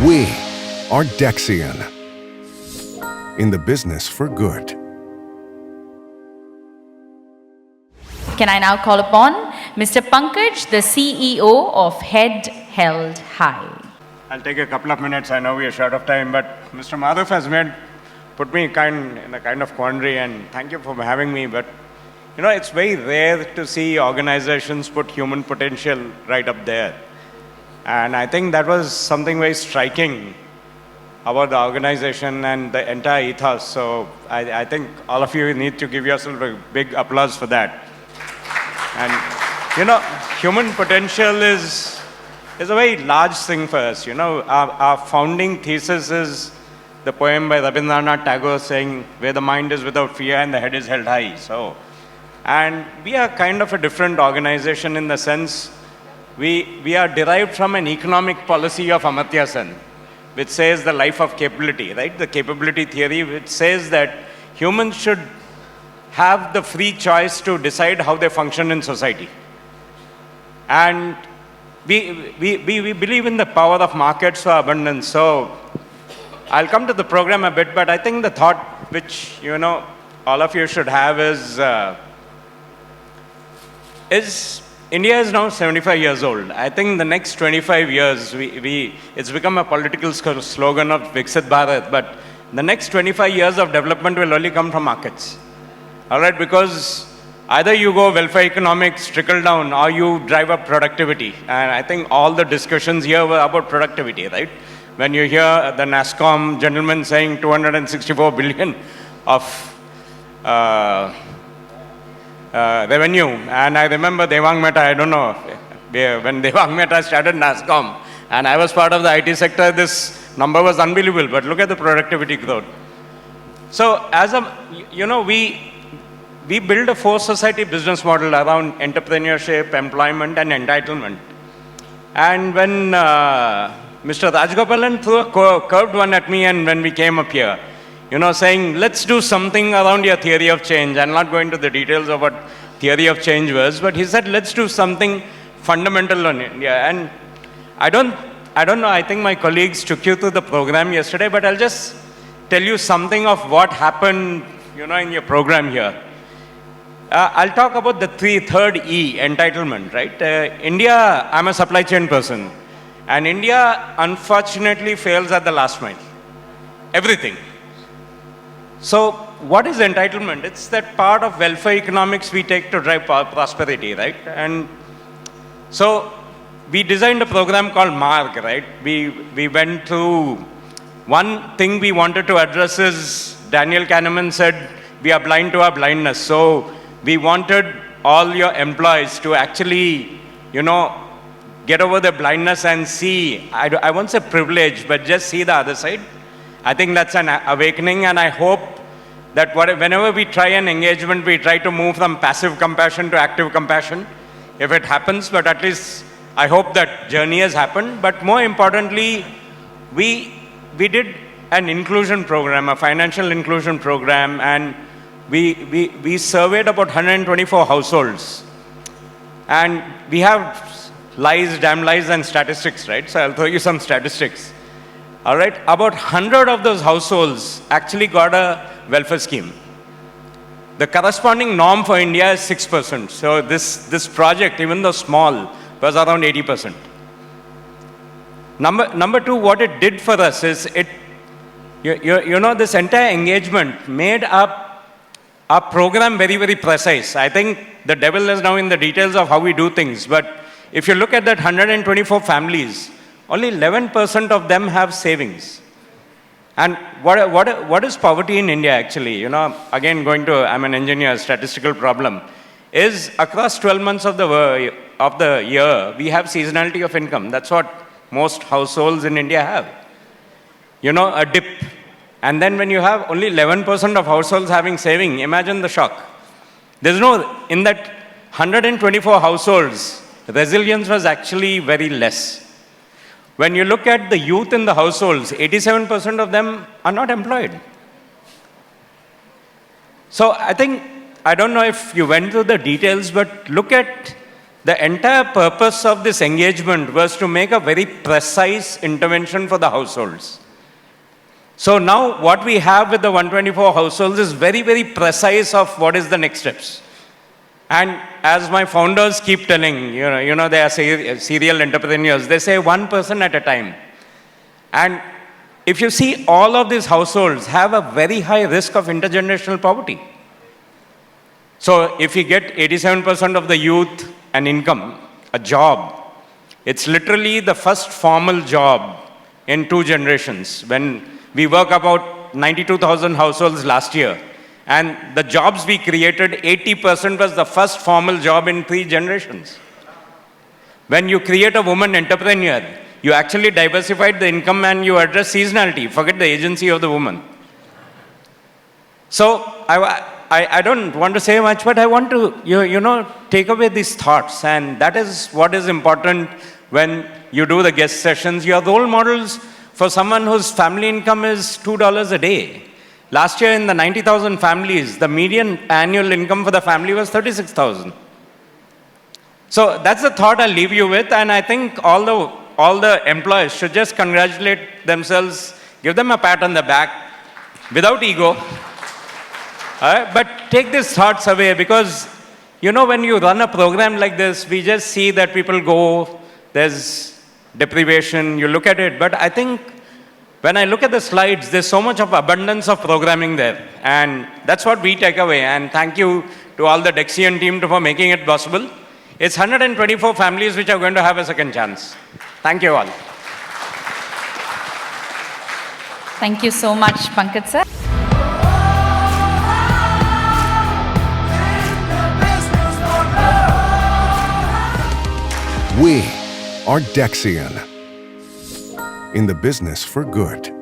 We are Dexian, in the business for good. Can I now call upon Mr. Pankaj, the CEO of Head Held High. I'll take a couple of minutes. I know we are short of time, but Mr. Madhav has put me in a kind of quandary, and thank you for having me. But it's very rare to see organizations put human potential right up there. And I think that was something very striking about the organization and the entire ethos. So I think all of you need to give yourself a big applause for that. And human potential is a very large thing for us. Our founding thesis is the poem by Rabindranath Tagore saying, where the mind is without fear and the head is held high. And we are kind of a different organization in the sense we are derived from an economic policy of Amartya Sen, which says the life of capability, right? The capability theory, which says that humans should have the free choice to decide how they function in society. And we believe in the power of markets for abundance. So I'll come to the program a bit, but I think the thought which, all of you should have is India is now 75 years old. I think the next 25 years, it's become a political slogan of Viksit Bharat, but the next 25 years of development will only come from markets. All right, because either you go welfare economics, trickle down, or you drive up productivity. And I think all the discussions here were about productivity, right? When you hear the NASSCOM gentleman saying 264 billion of revenue, and I remember Devang Mehta, I don't know, when Devang Mehta started NASSCOM, and I was part of the IT sector, this number was unbelievable, but look at the productivity growth. So we build a forced society business model around entrepreneurship, employment, and entitlement. And when Mr. Rajgopalan threw a curved one at me, and when we came up here, saying, let's do something around your theory of change. I'm not going into the details of what theory of change was, but he said, let's do something fundamental on India. And I don't know, I think my colleagues took you through the program yesterday, but I'll just tell you something of what happened, in your program here. I'll talk about the third E, entitlement, right? India, I'm a supply chain person, and India unfortunately fails at the last mile. Everything. So what is entitlement? It's that part of welfare economics we take to drive prosperity, right? And so we designed a program called MARG, right? We went through, one thing we wanted to address is, Daniel Kahneman said, we are blind to our blindness. So we wanted all your employees to actually, get over their blindness and see, I won't say privilege, but just see the other side. I think that's an awakening, and I hope that whenever we try an engagement, we try to move from passive compassion to active compassion, if it happens, but at least I hope that journey has happened. But more importantly, we did an inclusion program, a financial inclusion program, and we surveyed about 124 households. And we have lies, damn lies, and statistics, right? So I'll throw you some statistics. All right, about 100 of those households actually got a welfare scheme. The corresponding norm for India is 6%. So this project, even though small, was around 80%. Number two, what it did for us is this entire engagement made up our program very, very precise. I think the devil is now in the details of how we do things. But if you look at that 124 families, only 11% of them have savings. And what is poverty in India actually? Again, I'm an engineer, statistical problem, is across 12 months of the year, we have seasonality of income. That's what most households in India have. A dip. And then when you have only 11% of households having saving, imagine the shock. In that 124 households, resilience was actually very less. When you look at the youth in the households, 87% of them are not employed. So I don't know if you went through the details, but look at The entire purpose of this engagement was to make a very precise intervention for the households. So now what we have with the 124 households is very, very precise of what is the next steps. And as my founders keep telling, they are serial entrepreneurs, they say one person at a time. And if you see, all of these households have a very high risk of intergenerational poverty. So if you get 87% of the youth an income, a job, it's literally the first formal job in 2 generations. When we work about 92,000 households last year, and the jobs we created, 80% was the first formal job in 3 generations. When you create a woman entrepreneur, you actually diversified the income and you address seasonality. Forget the agency of the woman. So I don't want to say much, but I want to, take away these thoughts. And that is what is important when you do the guest sessions. You are role models for someone whose family income is $2 a day. Last year in the 90,000 families, the median annual income for the family was 36,000. So that's the thought I'll leave you with. And I think all the employees should just congratulate themselves, give them a pat on the back, without ego. But take these thoughts away, because, when you run a program like this, we just see that people go, there's deprivation, you look at it. But I think when I look at the slides, there's so much of abundance of programming there. And that's what we take away. And thank you to all the Dexian team for making it possible. It's 124 families which are going to have a second chance. Thank you all. Thank you so much, Pankaj sir. We are Dexian. In the business for good.